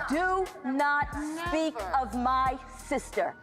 Do not speak of my sister.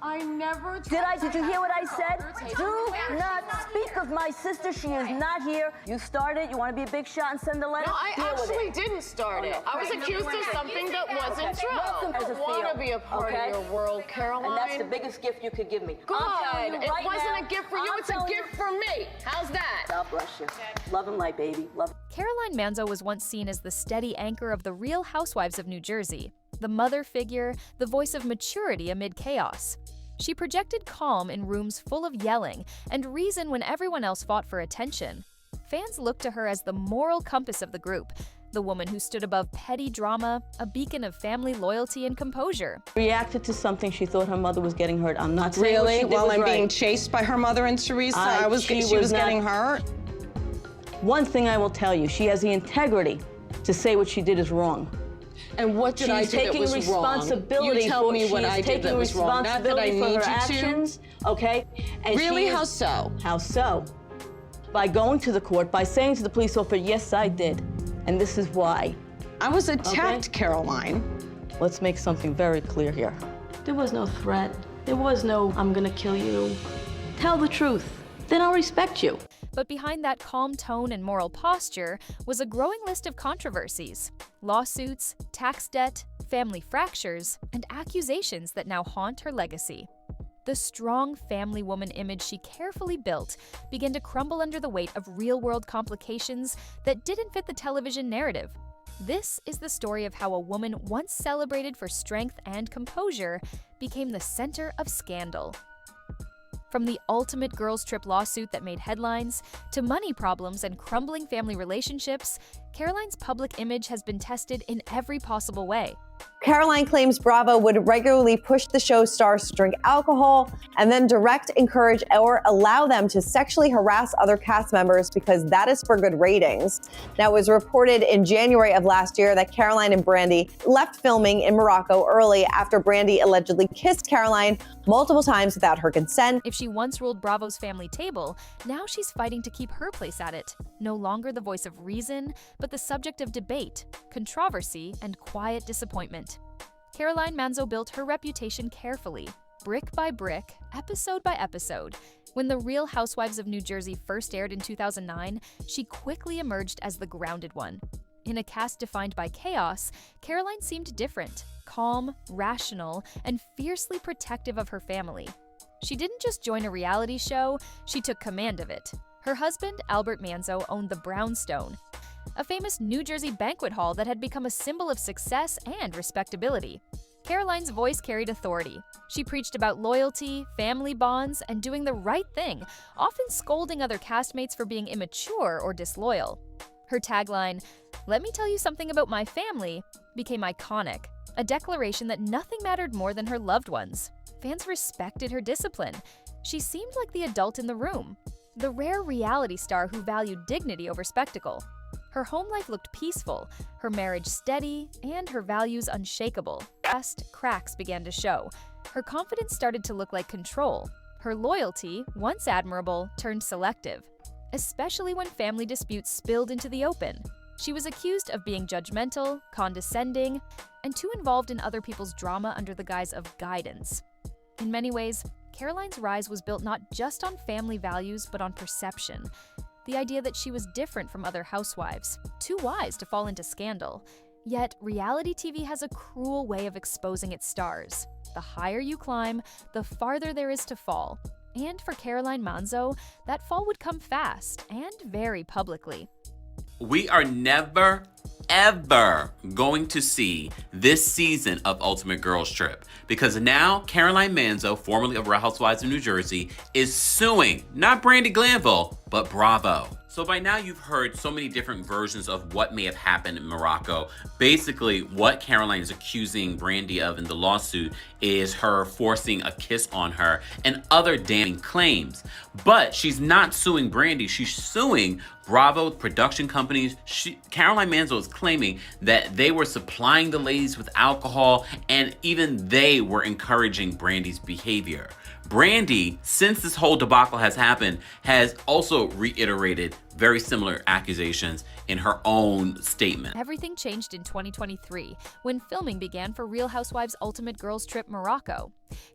I never. Did you hear what I said? Do not speak of my sister. She is not here. You started. You want to be a big shot and send a letter? No, I actually didn't start it. I was accused of something that wasn't true. I don't want to be a part of your world, Caroline. And that's the biggest gift you could give me. Good. It wasn't a gift for you. It's a gift for me. How's that? God bless you. Love and light, baby. Love. Caroline Manzo was once seen as the steady anchor of the Real Housewives of New Jersey, the mother figure, the voice of maturity amid chaos. She projected calm in rooms full of yelling and reason when everyone else fought for attention. Fans looked to her as the moral compass of the group, the woman who stood above petty drama, a beacon of family loyalty and composure. Reacted to something she thought her mother was getting hurt. I'm not saying really. What she did While was I'm right. being chased by her mother and Teresa, she was getting hurt. One thing I will tell you, she has the integrity to say what she did is wrong. And what did I do that was wrong? She's taking responsibility. You tell me what I did that was wrong. Not that I need you to. Actions, okay? And really? How so? How so? By going to the court, by saying to the police officer, yes, I did, and this is why. I was attacked, okay? Caroline. Let's make something very clear here. There was no threat. There was no, I'm gonna kill you. Tell the truth, then I'll respect you. But behind that calm tone and moral posture was a growing list of controversies. Lawsuits, tax debt, family fractures, and accusations that now haunt her legacy. The strong family woman image she carefully built began to crumble under the weight of real-world complications that didn't fit the television narrative. This is the story of how a woman once celebrated for strength and composure became the center of scandal. From the ultimate girls' trip lawsuit that made headlines, to money problems and crumbling family relationships, Caroline's public image has been tested in every possible way. Caroline claims Bravo would regularly push the show stars to drink alcohol and then direct, encourage, or allow them to sexually harass other cast members because that is for good ratings. Now, it was reported in January of last year that Caroline and Brandi left filming in Morocco early after Brandi allegedly kissed Caroline multiple times without her consent. If she once ruled Bravo's family table, now she's fighting to keep her place at it. No longer the voice of reason, but the subject of debate, controversy, and quiet disappointment. Caroline Manzo built her reputation carefully, brick by brick, episode by episode. When The Real Housewives of New Jersey first aired in 2009, she quickly emerged as the grounded one. In a cast defined by chaos, Caroline seemed different, calm, rational, and fiercely protective of her family. She didn't just join a reality show, she took command of it. Her husband, Albert Manzo, owned the Brownstone, a famous New Jersey banquet hall that had become a symbol of success and respectability. Caroline's voice carried authority. She preached about loyalty, family bonds, and doing the right thing, often scolding other castmates for being immature or disloyal. Her tagline, "Let me tell you something about my family," became iconic, a declaration that nothing mattered more than her loved ones. Fans respected her discipline. She seemed like the adult in the room, the rare reality star who valued dignity over spectacle. Her home life looked peaceful, her marriage steady, and her values unshakable. Just cracks began to show. Her confidence started to look like control. Her loyalty, once admirable, turned selective, especially when family disputes spilled into the open. She was accused of being judgmental, condescending, and too involved in other people's drama under the guise of guidance. In many ways, Caroline's rise was built not just on family values, but on perception. The idea that she was different from other housewives, too wise to fall into scandal. Yet, reality TV has a cruel way of exposing its stars. The higher you climb, the farther there is to fall. And for Caroline Manzo, that fall would come fast and very publicly. We are never, ever going to see this season of Ultimate Girls Trip because now Caroline Manzo, formerly of Real Housewives of New Jersey, is suing not Brandi Glanville, but Bravo. So by now you've heard so many different versions of what may have happened in Morocco. Basically, what Caroline is accusing Brandi of in the lawsuit is her forcing a kiss on her and other damning claims. But she's not suing Brandi, she's suing Bravo production companies. Caroline Manzo is claiming that they were supplying the ladies with alcohol and even they were encouraging Brandi's behavior. Brandy, since this whole debacle has happened, has also reiterated very similar accusations in her own statement. Everything changed in 2023 when filming began for Real Housewives' Ultimate Girls Trip Morocco.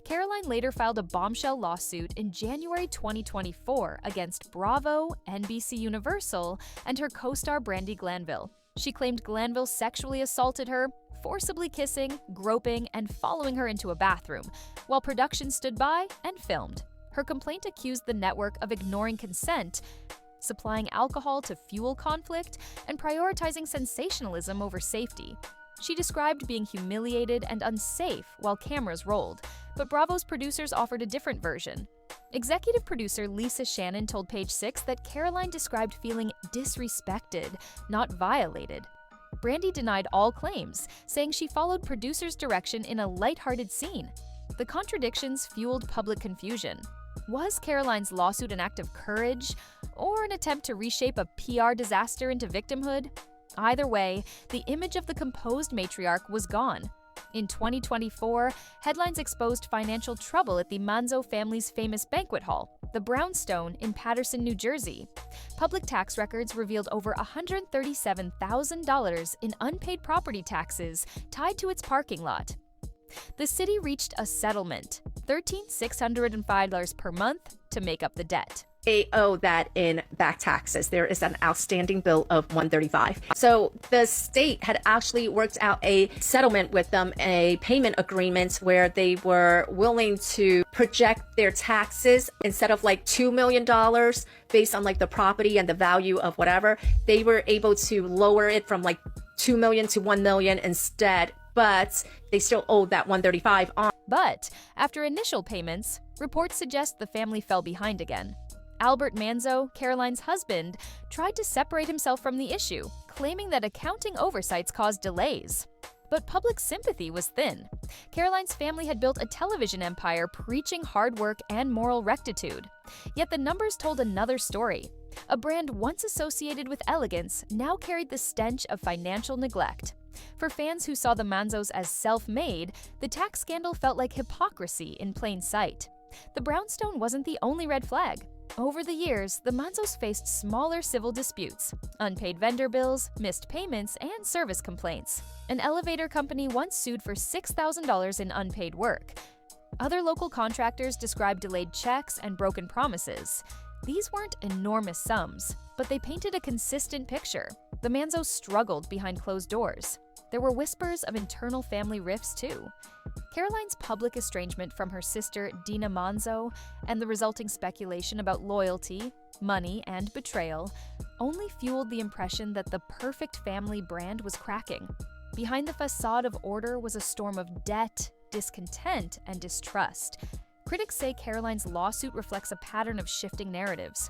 Caroline later filed a bombshell lawsuit in January 2024 against Bravo, NBC Universal, and her co-star Brandi Glanville. She claimed Glanville sexually assaulted her, forcibly kissing, groping, and following her into a bathroom, while production stood by and filmed. Her complaint accused the network of ignoring consent, supplying alcohol to fuel conflict, and prioritizing sensationalism over safety. She described being humiliated and unsafe while cameras rolled, but Bravo's producers offered a different version. Executive producer Lisa Shannon told Page Six that Caroline described feeling disrespected, not violated. Brandi denied all claims, saying she followed producers' direction in a lighthearted scene. The contradictions fueled public confusion. Was Caroline's lawsuit an act of courage, or an attempt to reshape a PR disaster into victimhood? Either way, the image of the composed matriarch was gone. In 2024, headlines exposed financial trouble at the Manzo family's famous banquet hall, the Brownstone in Paterson, New Jersey. Public tax records revealed over $137,000 in unpaid property taxes tied to its parking lot. The city reached a settlement, $13,605 per month, to make up the debt. They owe that in back taxes. There is an outstanding bill of $135. So the state had actually worked out a settlement with them, a payment agreement where they were willing to project their taxes instead of like $2 million based on like the property and the value of whatever. They were able to lower it from like $2 million to $1 million instead, but they still owe that $135 on. But after initial payments, reports suggest the family fell behind again. Albert Manzo, Caroline's husband, tried to separate himself from the issue, claiming that accounting oversights caused delays. But public sympathy was thin. Caroline's family had built a television empire preaching hard work and moral rectitude. Yet the numbers told another story. A brand once associated with elegance now carried the stench of financial neglect. For fans who saw the Manzos as self-made, the tax scandal felt like hypocrisy in plain sight. The Brownstone wasn't the only red flag. Over the years, the Manzos faced smaller civil disputes, unpaid vendor bills, missed payments, and service complaints. An elevator company once sued for $6,000 in unpaid work. Other local contractors described delayed checks and broken promises. These weren't enormous sums, but they painted a consistent picture. The Manzos struggled behind closed doors. There were whispers of internal family rifts, too. Caroline's public estrangement from her sister, Dina Manzo, and the resulting speculation about loyalty, money, and betrayal only fueled the impression that the perfect family brand was cracking. Behind the facade of order was a storm of debt, discontent, and distrust. Critics say Caroline's lawsuit reflects a pattern of shifting narratives.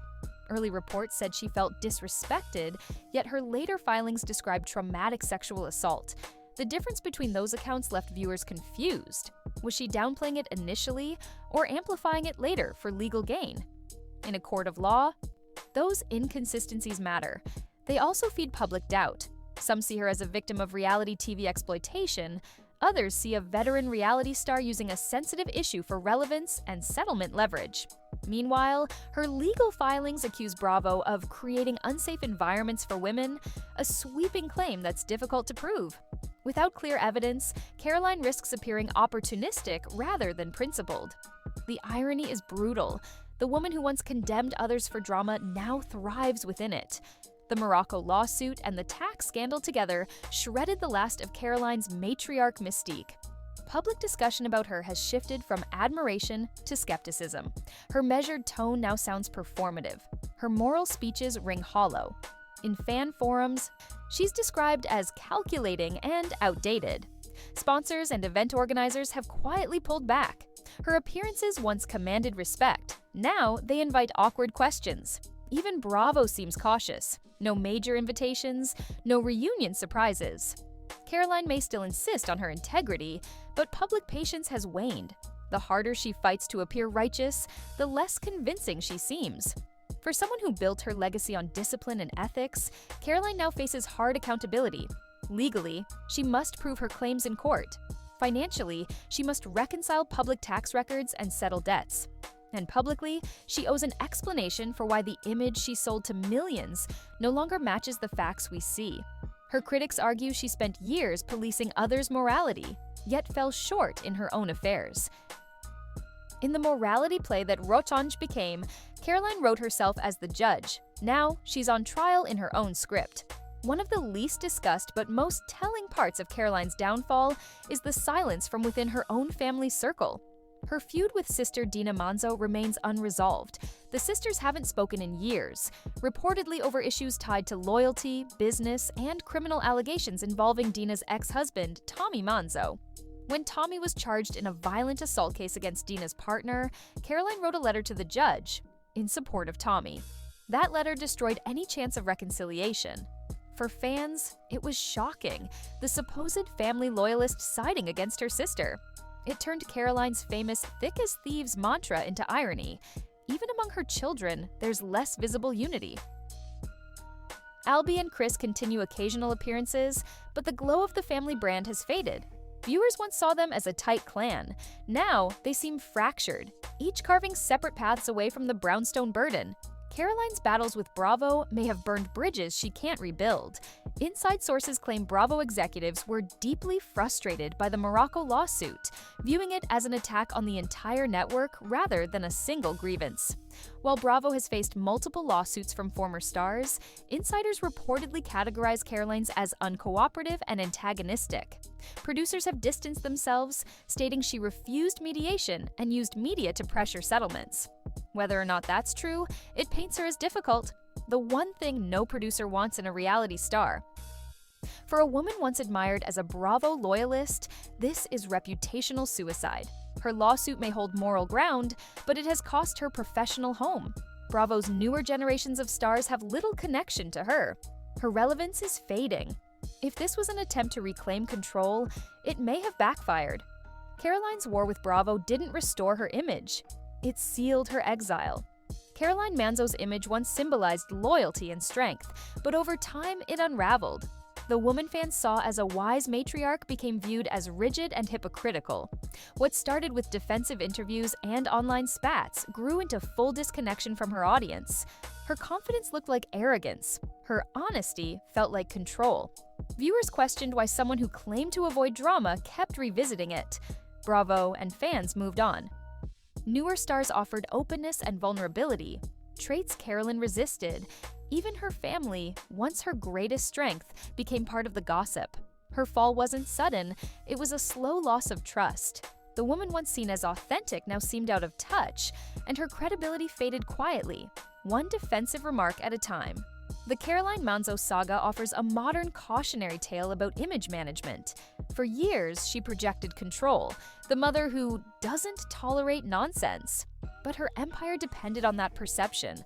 Early reports said she felt disrespected, yet her later filings described traumatic sexual assault. The difference between those accounts left viewers confused. Was she downplaying it initially or amplifying it later for legal gain? In a court of law, those inconsistencies matter. They also feed public doubt. Some see her as a victim of reality TV exploitation. Others see a veteran reality star using a sensitive issue for relevance and settlement leverage. Meanwhile, her legal filings accuse Bravo of creating unsafe environments for women, a sweeping claim that's difficult to prove. Without clear evidence, Caroline risks appearing opportunistic rather than principled. The irony is brutal. The woman who once condemned others for drama now thrives within it. The Morocco lawsuit and the tax scandal together shredded the last of Caroline's matriarch mystique. Public discussion about her has shifted from admiration to skepticism. Her measured tone now sounds performative. Her moral speeches ring hollow. In fan forums, she's described as calculating and outdated. Sponsors and event organizers have quietly pulled back. Her appearances once commanded respect. Now they invite awkward questions. Even Bravo seems cautious. No major invitations, no reunion surprises. Caroline may still insist on her integrity, but public patience has waned. The harder she fights to appear righteous, the less convincing she seems. For someone who built her legacy on discipline and ethics, Caroline now faces hard accountability. Legally, she must prove her claims in court. Financially, she must reconcile public tax records and settle debts. And publicly, she owes an explanation for why the image she sold to millions no longer matches the facts we see. Her critics argue she spent years policing others' morality, yet fell short in her own affairs. In the morality play that Rochanj became, Caroline wrote herself as the judge. Now, she's on trial in her own script. One of the least discussed but most telling parts of Caroline's downfall is the silence from within her own family circle. Her feud with sister Dina Manzo remains unresolved. The sisters haven't spoken in years, reportedly over issues tied to loyalty, business, and criminal allegations involving Dina's ex-husband, Tommy Manzo. When Tommy was charged in a violent assault case against Dina's partner, Caroline wrote a letter to the judge in support of Tommy. That letter destroyed any chance of reconciliation. For fans, it was shocking, the supposed family loyalist siding against her sister. It turned Caroline's famous thick as thieves mantra into irony. Even among her children, there's less visible unity. Albie and Chris continue occasional appearances, but the glow of the family brand has faded. Viewers once saw them as a tight clan. Now, they seem fractured, each carving separate paths away from the brownstone burden. Caroline's battles with Bravo may have burned bridges she can't rebuild. Inside sources claim Bravo executives were deeply frustrated by the Morocco lawsuit, viewing it as an attack on the entire network rather than a single grievance. While Bravo has faced multiple lawsuits from former stars, insiders reportedly categorize Caroline's as uncooperative and antagonistic. Producers have distanced themselves, stating she refused mediation and used media to pressure settlements. Whether or not that's true, it paints her as difficult, the one thing no producer wants in a reality star. For a woman once admired as a Bravo loyalist, this is reputational suicide. Her lawsuit may hold moral ground, but it has cost her professional home. Bravo's newer generations of stars have little connection to her. Her relevance is fading. If this was an attempt to reclaim control, it may have backfired. Caroline's war with Bravo didn't restore her image. It sealed her exile. Caroline Manzo's image once symbolized loyalty and strength, but over time it unraveled. The woman fans saw as a wise matriarch became viewed as rigid and hypocritical. What started with defensive interviews and online spats grew into full disconnection from her audience. Her confidence looked like arrogance. Her honesty felt like control. Viewers questioned why someone who claimed to avoid drama kept revisiting it. Bravo and fans moved on. Newer stars offered openness and vulnerability, traits Caroline resisted. Even her family, once her greatest strength, became part of the gossip. Her fall wasn't sudden, it was a slow loss of trust. The woman once seen as authentic now seemed out of touch, and her credibility faded quietly, one defensive remark at a time. The Caroline Manzo saga offers a modern cautionary tale about image management. For years, she projected control, the mother who doesn't tolerate nonsense. But her empire depended on that perception.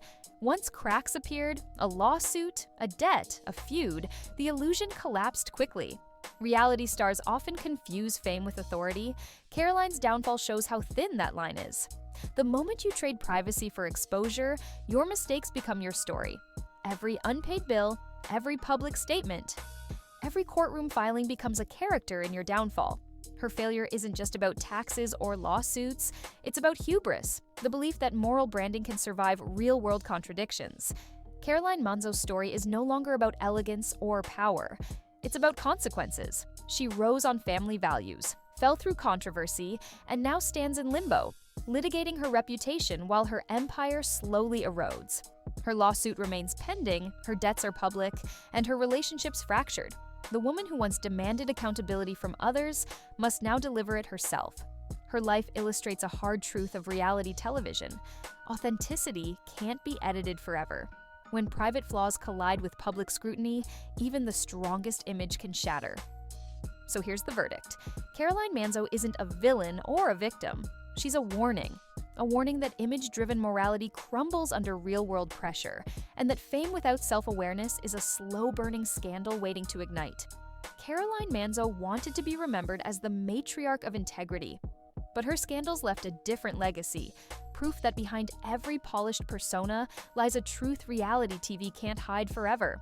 Once cracks appeared, a lawsuit, a debt, a feud, the illusion collapsed quickly. Reality stars often confuse fame with authority. Caroline's downfall shows how thin that line is. The moment you trade privacy for exposure, your mistakes become your story. Every unpaid bill, every public statement, every courtroom filing becomes a character in your downfall. Her failure isn't just about taxes or lawsuits, it's about hubris, the belief that moral branding can survive real-world contradictions. Caroline Manzo's story is no longer about elegance or power. It's about consequences. She rose on family values, fell through controversy, and now stands in limbo, litigating her reputation while her empire slowly erodes. Her lawsuit remains pending, her debts are public, and her relationships fractured. The woman who once demanded accountability from others must now deliver it herself. Her life illustrates a hard truth of reality television. Authenticity can't be edited forever. When private flaws collide with public scrutiny, even the strongest image can shatter. So here's the verdict. Caroline Manzo isn't a villain or a victim. She's a warning that image-driven morality crumbles under real-world pressure, and that fame without self-awareness is a slow-burning scandal waiting to ignite. Caroline Manzo wanted to be remembered as the matriarch of integrity, but her scandals left a different legacy, proof that behind every polished persona lies a truth reality TV can't hide forever.